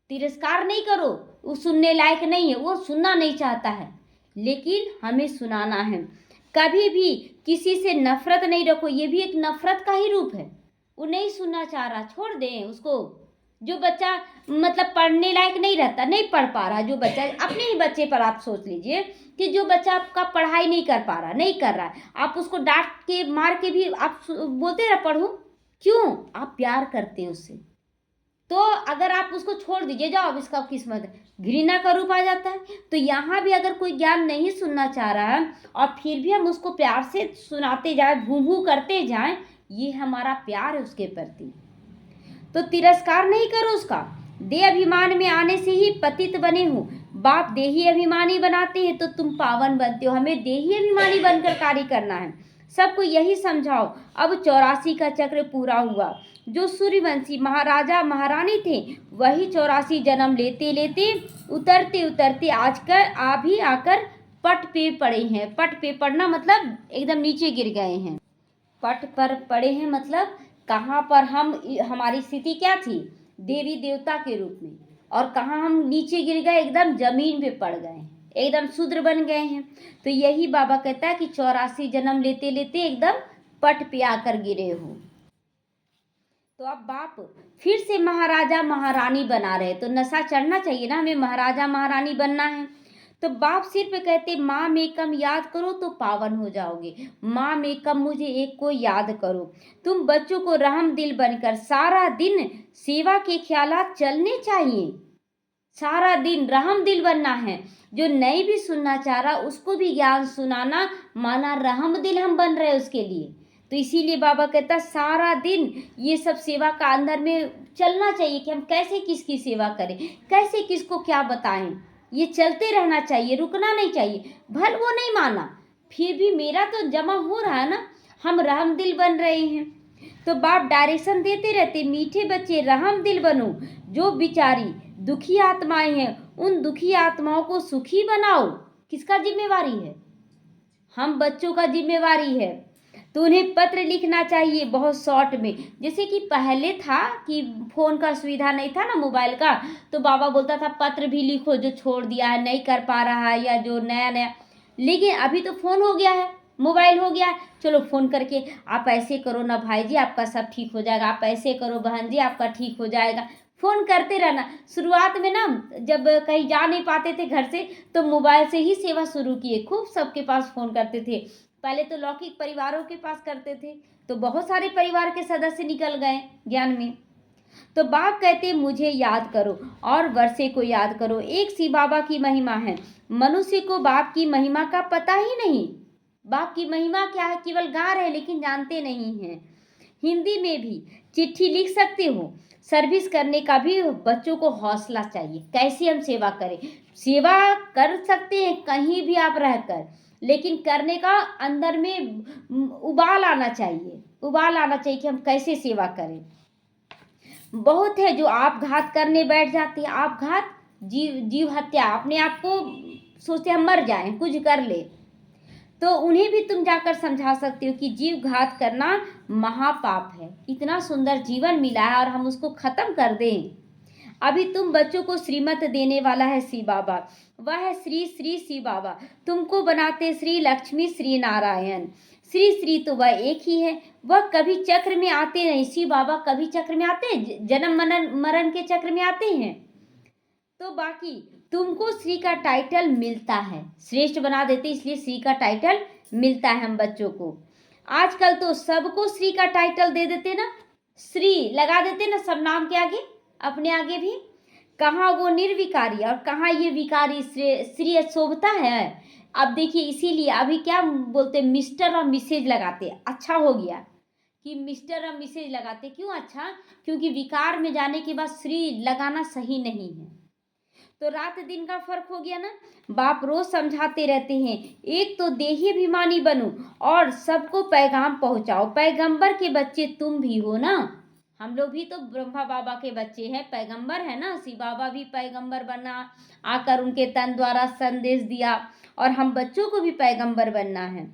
तिरस्कार नहीं करो, वो सुनने लायक नहीं है, वो सुनना नहीं चाहता है, लेकिन हमें सुनाना है। कभी भी किसी से नफरत नहीं रखो, ये भी एक नफरत का ही रूप है, वो नहीं सुनना चाह रहा छोड़ दें उसको। जो बच्चा मतलब पढ़ने लायक नहीं रहता, नहीं पढ़ पा रहा, जो बच्चा अपने ही बच्चे पर आप सोच लीजिए कि जो बच्चा आपका पढ़ाई नहीं कर पा रहा, नहीं कर रहा है, आप उसको डांट के मार के भी आप बोलते रह पढ़ो, क्यों, आप प्यार करते हैं उससे। तो अगर आप उसको छोड़ दीजिए, जाओ अब इसका किस्मत है, घृणा का रूप आ जाता है। तो यहाँ भी अगर कोई ज्ञान नहीं सुनना चाह रहा है और फिर भी हम उसको प्यार से सुनाते जाए, भू भू करते जाएं, ये हमारा प्यार है उसके प्रति। तो तिरस्कार नहीं करो उसका। दे अभिमान में आने से ही पतित बने हो। बाप देही अभिमानी बनाते हैं तो तुम पावन बनते हो। हमें देही अभिमानी बनकर कार्य करना है। सबको यही समझाओ। अब 84 का चक्र पूरा हुआ। जो सूर्यवंशी महाराजा महारानी थे वही 84 जन्म लेते लेते उतरते उतरते आकर पट पे पड़े हैं। पट पे पड़ना मतलब एकदम नीचे गिर गए हैं। पट पर पड़े हैं मतलब कहाँ पर हमारी स्थिति क्या थी, देवी देवता के रूप में, और कहाँ हम नीचे गिर गए, एकदम जमीन पे पड़ गए, एकदम शूद्र बन गए हैं। तो यही बाबा कहता है कि 84 जन्म लेते लेते एकदम पट पे आकर गिरे हो। तो अब बाप फिर से महाराजा महारानी बना रहे, तो नशा चढ़ना चाहिए ना, हमें महाराजा महारानी बनना है। तो बाप सिर पे कहते माँ मेकम याद करो तो पावन हो जाओगे। माँ मेकम मुझे एक को याद करो। तुम बच्चों को रहम दिल बनकर सारा दिन सेवा के ख्यालात चलने चाहिए। सारा दिन रहम दिल बनना है। जो नहीं भी सुनना चाह रहा उसको भी ज्ञान सुनाना, माना रहम दिल हम बन रहे उसके लिए। तो इसीलिए बाबा कहता सारा दिन ये सब सेवा का अंदर में चलना चाहिए कि हम कैसे किसकी सेवा करें, कैसे किसको क्या बताएं। ये चलते रहना चाहिए, रुकना नहीं चाहिए। भल वो नहीं माना, फिर भी मेरा तो जमा हो रहा है ना, हम रहम दिल बन रहे हैं। तो बाप डायरेक्शन देते रहते, मीठे बच्चे रहम दिल बनो। जो बिचारी दुखी आत्माएं हैं उन दुखी आत्माओं को सुखी बनाओ। किसका जिम्मेवारी है? हम बच्चों का जिम्मेवारी है। तो उन्हें पत्र लिखना चाहिए बहुत शॉर्ट में। जैसे कि पहले था कि फ़ोन का सुविधा नहीं था ना, मोबाइल का, तो बाबा बोलता था पत्र भी लिखो जो छोड़ दिया है, नहीं कर पा रहा है, या जो नया नया। लेकिन अभी तो फ़ोन हो गया है, मोबाइल हो गया है, चलो फ़ोन करके आप ऐसे करो ना भाई जी आपका सब ठीक हो जाएगा, आप ऐसे करो बहन जी आपका ठीक हो जाएगा। फ़ोन करते रहना। शुरुआत में ना जब कहीं जा नहीं पाते थे घर से तो मोबाइल से ही सेवा शुरू किए, खूब सबके पास फ़ोन करते थे। पहले तो लौकिक परिवारों के पास करते थे, तो बहुत सारे परिवार के सदस्य निकल गए ज्ञान में। तो बाप कहते मुझे याद करो और वर्षे को याद करो। एक सी बाबा की महिमा है। मनुष्य को बाप की महिमा का पता ही नहीं। बाप की महिमा क्या है, केवल गा रहे लेकिन जानते नहीं हैं। हिंदी में भी चिट्ठी लिख सकते हो। सर्विस करने का भी बच्चों को हौसला चाहिए। कैसे हम सेवा करें? सेवा कर सकते हैं कहीं भी आप रहकर, लेकिन करने का अंदर में उबाल आना चाहिए। उबाल आना चाहिए कि हम कैसे सेवा करें। बहुत है जो आप घात करने बैठ जाते हैं। आप घात, जीव हत्या, अपने आप को सोचते हम मर जाएं, कुछ कर ले। तो उन्हें भी तुम जाकर समझा सकते हो कि जीव घात करना महापाप है। इतना सुंदर जीवन मिला है और हम उसको खत्म कर दें। अभी तुम बच्चों को श्रीमत देने वाला है शिव बाबा। वह है श्री श्री शिव बाबा। तुमको बनाते श्री लक्ष्मी श्री नारायण। श्री श्री तो वह एक ही है। वह कभी चक्र में आते नहीं। शिव बाबा कभी चक्र में आते हैं? जन्म मरण के चक्र में आते हैं? तो बाकी तुमको श्री का टाइटल मिलता है, श्रेष्ठ बना देते इसलिए श्री का टाइटल मिलता है हम बच्चों को। आजकल तो सबको श्री का टाइटल दे देते ना, श्री लगा देते ना सब नाम के आगे, अपने आगे भी। कहाँ वो निर्विकारी और कहाँ ये विकारी श्री शोभता है। अब देखिए इसीलिए अभी क्या बोलते मिस्टर और मिसेज लगाते। अच्छा हो गया कि मिस्टर और मिसेज लगाते। क्यों अच्छा? क्योंकि विकार में जाने के बाद श्री लगाना सही नहीं है। तो रात दिन का फर्क हो गया ना। बाप रोज समझाते रहते हैं, एक तो देही अभिमानी बनो और सबको पैगाम पहुंचाओ। पैगंबर के बच्चे तुम भी हो ना। हम लोग भी तो ब्रह्मा बाबा के बच्चे हैं, पैगंबर है ना। शिव बाबा भी पैगंबर बना, आकर उनके तन द्वारा संदेश दिया, और हम बच्चों को भी पैगंबर बनना है।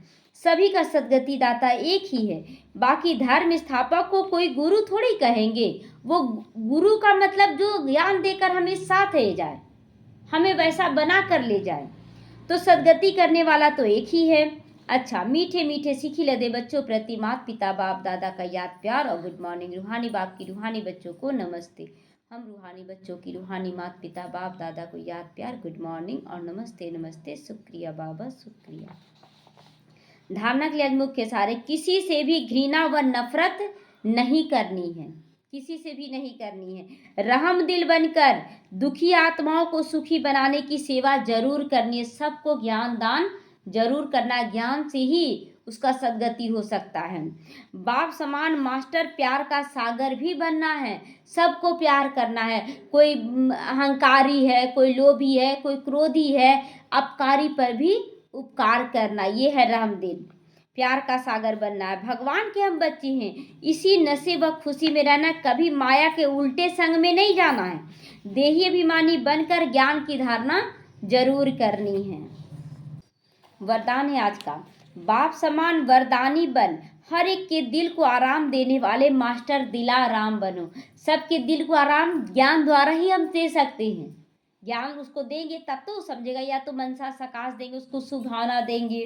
सभी का सदगति दाता एक ही है। बाकी धर्म स्थापक को कोई गुरु थोड़ी कहेंगे। वो गुरु का मतलब जो ज्ञान देकर हमें साथ ले जाए, हमें वैसा बना कर ले जाए। तो सदगति करने वाला तो एक ही है। अच्छा, मीठे मीठे सीखी लदे बच्चों प्रति माता पिता बाप दादा का याद प्यार और गुड मॉर्निंग। रूहानी बाप की रूहानी बच्चों को नमस्ते। हम रूहानी बच्चों की रूहानी माता पिता बाप दादा को याद प्यार, गुड मॉर्निंग और नमस्ते नमस्ते। शुक्रिया बाबा, शुक्रिया। धारणा के लिए मुख्य सारे, किसी से भी घृणा व नफरत नहीं करनी है। किसी से भी नहीं करनी है। रहम दिल बनकर दुखी आत्माओं को सुखी बनाने की सेवा जरूर करनी है। सबको ज्ञान दान जरूर करना है, ज्ञान से ही उसका सदगति हो सकता है। बाप समान मास्टर प्यार का सागर भी बनना है, सबको प्यार करना है। कोई अहंकारी है, कोई लोभी है, कोई क्रोधी है, अपकारी पर भी उपकार करना, ये है रहमदिल। प्यार का सागर बनना है। भगवान के हम बच्चे हैं, इसी नशे व खुशी में रहना, कभी माया के उल्टे संग में नहीं जाना है। देही अभिमानी बनकर ज्ञान की धारणा जरूर करनी है। वरदान है आज का, बाप समान वरदानी बन, हर एक के दिल को आराम देने वाले मास्टर दिलाराम बनो। सबके दिल को आराम ज्ञान द्वारा ही हम दे सकते हैं। ज्ञान उसको देंगे तब तो समझेगा, या तो मनसा सकाश देंगे, उसको सुभावना देंगे।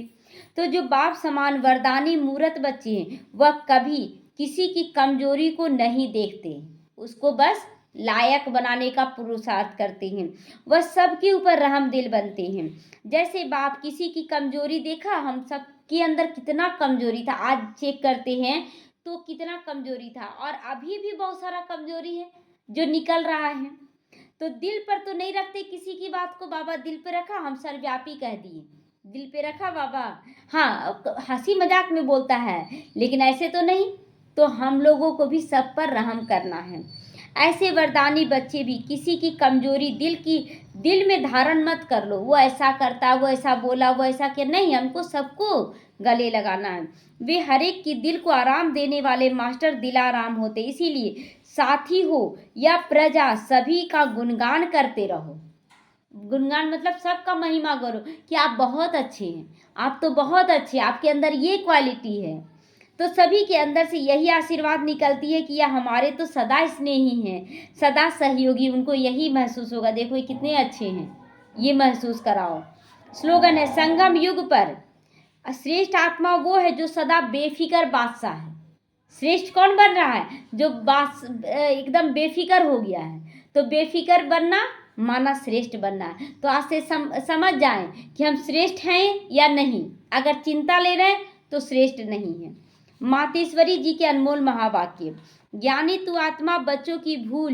तो जो बाप समान वरदानी मूर्त बच्चे हैं वह कभी किसी की कमजोरी को नहीं देखते, उसको बस लायक बनाने का पुरुषार्थ करते हैं। वह सबके ऊपर रहमदिल बनते हैं। जैसे बाप किसी की कमजोरी देखा, हम सब के अंदर कितना कमजोरी था, आज चेक करते हैं तो कितना कमजोरी था, और अभी भी बहुत सारा कमजोरी है जो निकल रहा है। तो दिल पर तो नहीं रखते किसी की बात को, बाबा दिल पे रखा, हम सर्वव्यापी कह दिए, दिल पे रखा बाबा। हाँ, हंसी मजाक में बोलता है, लेकिन ऐसे तो नहीं। तो हम लोगों को भी सब पर रहम करना है। ऐसे वरदानी बच्चे भी किसी की कमजोरी दिल में धारण मत कर लो, वो ऐसा करता, वो ऐसा बोला, वो ऐसा किया, नहीं, हमको सबको गले लगाना है। वे हर एक की दिल को आराम देने वाले मास्टर दिलाराम होते, इसीलिए साथी हो या प्रजा सभी का गुणगान करते रहो। गुणगान मतलब सबका महिमा करो कि आप बहुत अच्छे हैं, आप तो बहुत अच्छे, आपके अंदर ये क्वालिटी है। तो सभी के अंदर से यही आशीर्वाद निकलती है कि यह हमारे तो सदा स्नेही हैं, सदा सहयोगी, उनको यही महसूस होगा, देखो ये कितने अच्छे हैं, ये महसूस कराओ। स्लोगन है, संगम युग पर श्रेष्ठ आत्मा वो है जो सदा बेफिक्र बादशाह है। श्रेष्ठ कौन बन रहा है? जो एकदम बेफिक्र हो गया है। तो बेफिक्र बनना माना श्रेष्ठ बनना है। तो आज से समझ जाएं कि हम श्रेष्ठ हैं या नहीं। अगर चिंता ले रहे हैं तो श्रेष्ठ नहीं है। मातेश्वरी जी के अनमोल महावाक्य, ज्ञानी तू आत्मा बच्चों की भूल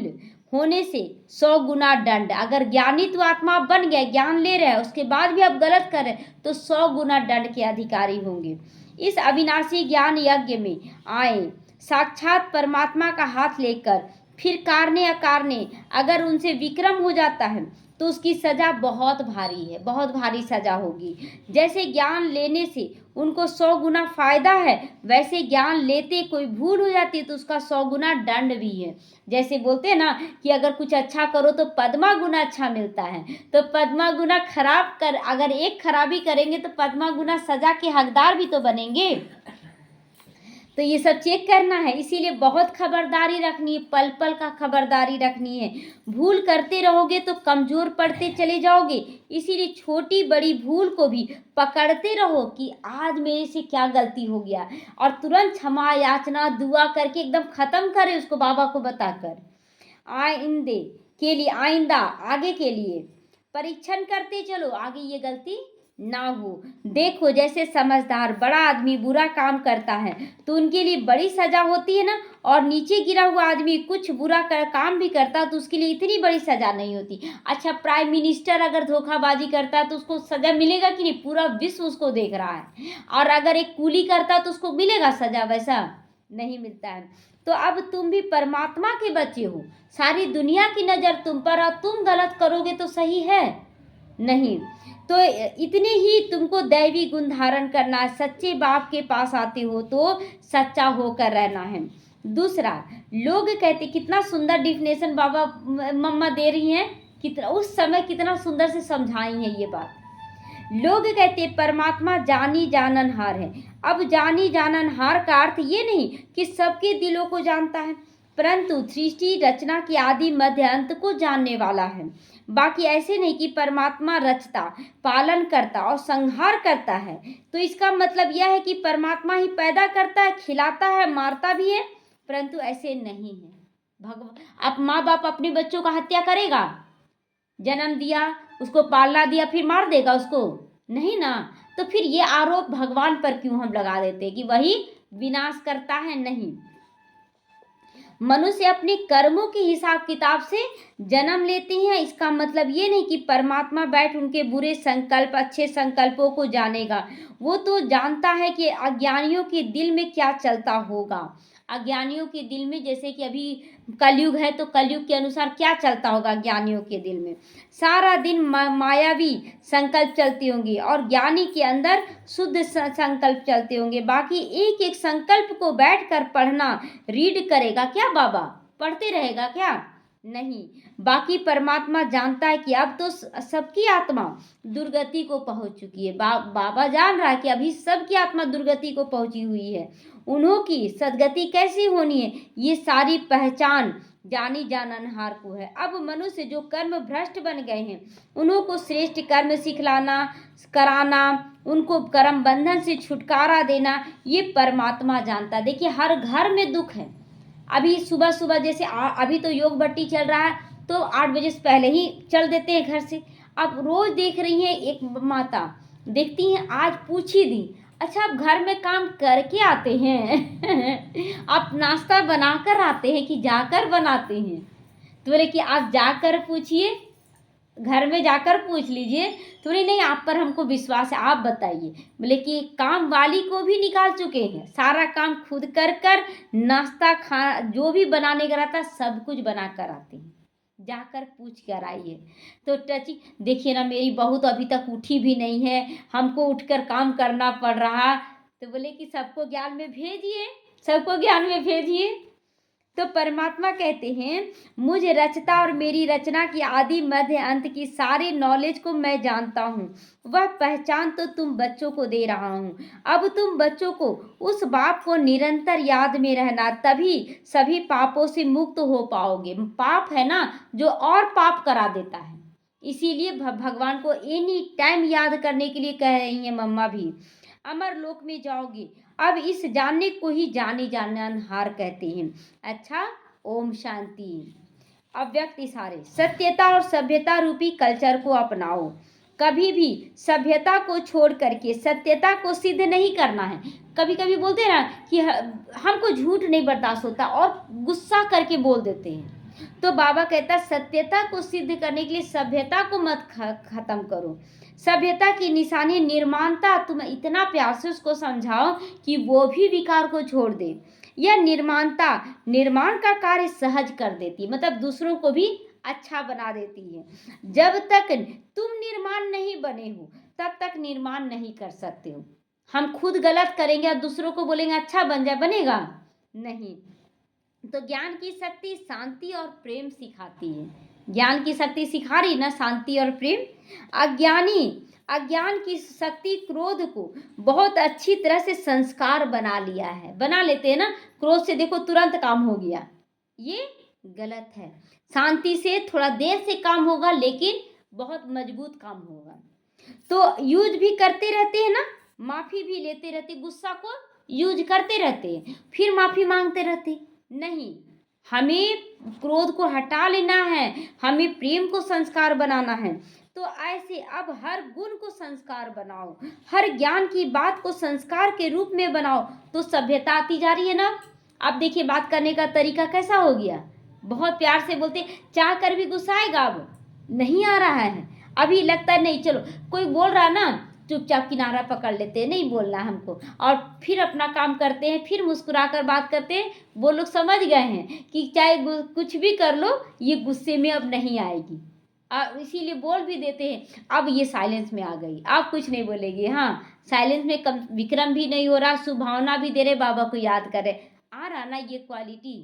होने से 100 गुना दंड। अगर ज्ञानी तू आत्मा बन गया, ज्ञान ले रहे हैं, उसके बाद भी आप गलत कर रहे हैं, तो 100 गुना दंड के अधिकारी होंगे। इस अविनाशी ज्ञान यज्ञ में आए साक्षात परमात्मा का हाथ लेकर, फिर कारने अकारने अगर उनसे विक्रम हो जाता है तो उसकी सजा बहुत भारी है, बहुत भारी सजा होगी। जैसे ज्ञान लेने से उनको 100 गुना फायदा है, वैसे ज्ञान लेते कोई भूल हो जाती है तो उसका 100 गुना दंड भी है। जैसे बोलते हैं ना कि अगर कुछ अच्छा करो तो पद्मा गुना अच्छा मिलता है, तो पद्मा गुना खराब कर, अगर एक खराबी करेंगे तो पद्मा गुना सजा के हकदार भी तो बनेंगे। तो ये सब चेक करना है, इसीलिए बहुत खबरदारी रखनी है, पल पल का खबरदारी रखनी है। भूल करते रहोगे तो कमज़ोर पड़ते चले जाओगे, इसीलिए छोटी बड़ी भूल को भी पकड़ते रहो कि आज मेरे से क्या गलती हो गया, और तुरंत क्षमा याचना दुआ करके एकदम ख़त्म करें उसको, बाबा को बताकर। आइंदे के लिए, आइंदा आगे के लिए परीक्षण करते चलो, आगे ये गलती ना हो। देखो जैसे समझदार बड़ा आदमी बुरा काम करता है तो उनके लिए बड़ी सजा होती है ना, और नीचे गिरा हुआ आदमी कुछ बुरा काम भी करता है तो उसके लिए इतनी बड़ी सजा नहीं होती। अच्छा, प्राइम मिनिस्टर अगर धोखाबाजी करता है तो उसको सजा मिलेगा कि नहीं? पूरा विश्व उसको देख रहा है। और अगर एक कूली करता है तो उसको मिलेगा सजा? वैसा नहीं मिलता है। तो अब तुम भी परमात्मा के बच्चे हो, सारी दुनिया की नज़र तुम पर, और तुम गलत करोगे तो सही है नहीं। तो इतने ही तुमको दैवी गुण धारण करना है। सच्चे बाप के पास आते हो तो सच्चा होकर रहना है। दूसरा, लोग कहते, कितना सुंदर डिफिनेशन बाबा मम्मा दे रही हैं, कितना उस समय कितना सुंदर से समझाई है ये बात। लोग कहते परमात्मा जानी जाननहार है। अब जानी जाननहार का अर्थ ये नहीं कि सबके दिलों को जानता है, परंतु सृष्टि रचना की आदि मध्य अंत को जानने वाला है। बाकी ऐसे नहीं कि परमात्मा रचता, पालन करता और संहार करता है। तो इसका मतलब यह है कि परमात्मा ही पैदा करता है, खिलाता है, मारता भी है, परंतु ऐसे नहीं है। अब माँ बाप अपने बच्चों का हत्या करेगा? जन्म दिया, उसको पालना दिया, फिर मार देगा उसको? नहीं ना। तो फिर ये आरोप भगवान पर क्यों हम लगा देते कि वही विनाश करता है? नहीं। मनुष्य अपने कर्मों के हिसाब किताब से जन्म लेते हैं। इसका मतलब ये नहीं कि परमात्मा बैठ उनके बुरे संकल्प अच्छे संकल्पों को जानेगा। वो तो जानता है कि अज्ञानियों के दिल में क्या चलता होगा। अज्ञानियों के दिल में, जैसे कि अभी कलयुग है तो कलयुग के अनुसार क्या चलता होगा ज्ञानियों के दिल में। सारा दिन मायावी संकल्प चलते होंगे और ज्ञानी के अंदर शुद्ध संकल्प चलते होंगे। बाकी एक एक संकल्प को बैठकर पढ़ना, रीड करेगा क्या बाबा? पढ़ते रहेगा क्या? नहीं। बाकी परमात्मा जानता है कि अब तो सबकी आत्मा दुर्गति को पहुंच चुकी है। बाबा जान रहा है कि अभी सबकी आत्मा दुर्गति को पहुंची हुई है। उन्हों की सदगति कैसी होनी है, ये सारी पहचान जानी जाननहार को है। अब मनुष्य जो कर्म भ्रष्ट बन गए हैं, उन्हों को श्रेष्ठ कर्म सिखलाना, कराना, उनको कर्म बंधन से छुटकारा देना, ये परमात्मा जानता। देखिए हर घर में दुख है। अभी सुबह सुबह जैसे अभी तो योग भट्टी चल रहा है तो 8 बजे से पहले ही चल देते हैं घर से। अब रोज देख रही हैं, एक माता देखती हैं, आज पूछ ही दी, अच्छा आप घर में काम करके आते हैं आप नाश्ता बनाकर आते हैं कि जाकर बनाते हैं? तो बोले कि आप जाकर पूछिए, घर में जाकर पूछ लीजिए। तो बोले नहीं, आप पर हमको विश्वास है, आप बताइए। बोले कि काम वाली को भी निकाल चुके हैं, सारा काम खुद कर कर नाश्ता खा जो भी बनाने का रहता सब कुछ बना कर आते हैं, जाकर पूछ कर आइए। तो टची देखिए ना, मेरी बहू तो अभी तक उठी भी नहीं है, हमको उठकर काम करना पड़ रहा। तो बोले कि सबको ज्ञान में भेजिए, सबको ज्ञान में भेजिए। तो परमात्मा कहते हैं मुझ रचता और मेरी रचना की आदि मध्य अंत की सारी नॉलेज को मैं जानता हूँ। वह पहचान तो तुम बच्चों को दे रहा हूँ। अब तुम बच्चों को उस बाप को निरंतर याद में रहना, तभी सभी पापों से मुक्त हो पाओगे। पाप है ना जो और पाप करा देता है, इसीलिए भगवान को एनी टाइम याद करने के लिए कह रही है मम्मा भी। अमर लोक में जाओगे। अब इस जानने को ही जानी जाननहार कहते हैं। अच्छा, ओम शांति। अव्यक्त इशारे। सत्यता और सभ्यता रूपी कल्चर को अपनाओ। कभी भी सभ्यता को छोड़ करके सत्यता को सिद्ध नहीं करना है। कभी कभी बोलते हैं ना कि हमको झूठ नहीं बर्दाश्त होता और गुस्सा करके बोल देते हैं। तो बाबा कहता सत्यता को सिद्ध करने के लिए सभ्यता को मत खत्म करो। सभ्यता की निशानी निर्माणता, तुम इतना प्यार से उसको समझाओ कि वो भी विकार को छोड़ दे। यह निर्माणता निर्माण का कार्य सहज कर देती, मतलब दूसरों को भी अच्छा बना देती है। जब तक तुम निर्माण नहीं बने हो तब तक निर्माण नहीं कर सकते हो। हम खुद गलत करेंगे और दूसरों को बोलेंगे अच्छा बन जाए, बनेगा नहीं। तो ज्ञान की शक्ति शांति और प्रेम सिखाती है। ज्ञान की शक्ति सिखा रही ना, शांति और प्रेम। अज्ञान की शक्ति क्रोध को बहुत अच्छी तरह से संस्कार बना लिया है। बना लेते हैं ना, क्रोध से देखो तुरंत काम हो गया, ये गलत है। शांति से थोड़ा देर से काम होगा लेकिन बहुत मजबूत काम होगा। तो यूज भी करते रहते हैं ना, माफी भी लेते रहते, गुस्सा को यूज करते रहते हैं फिर माफी मांगते रहते नहीं। हमें क्रोध को हटा लेना है, हमें प्रेम को संस्कार बनाना है। तो ऐसे अब हर गुण को संस्कार बनाओ, हर ज्ञान की बात को संस्कार के रूप में बनाओ, तो सभ्यता आती जा रही है ना। अब देखिए बात करने का तरीका कैसा हो गया, बहुत प्यार से बोलते, चाह कर भी गुस्सा आएगा, अब नहीं आ रहा है। अभी लगता है नहीं, चलो कोई बोल रहा ना, चुपचाप किनारा पकड़ लेते हैं, नहीं बोलना हमको, और फिर अपना काम करते हैं, फिर मुस्कुरा कर बात करते हैं। वो लोग समझ गए हैं कि चाहे कुछ भी कर लो, ये गुस्से में अब नहीं आएगी, इसीलिए बोल भी देते हैं। अब ये साइलेंस में आ गई, अब कुछ नहीं बोलेगी। हाँ, साइलेंस में कम विक्रम भी नहीं हो रहा, सुभावना भी दे रहे, बाबा को याद करे, आ रहा ना ये क्वालिटी।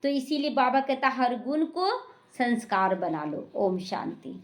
तो इसीलिए बाबा कहता हर गुण को संस्कार बना लो। ओम शांति।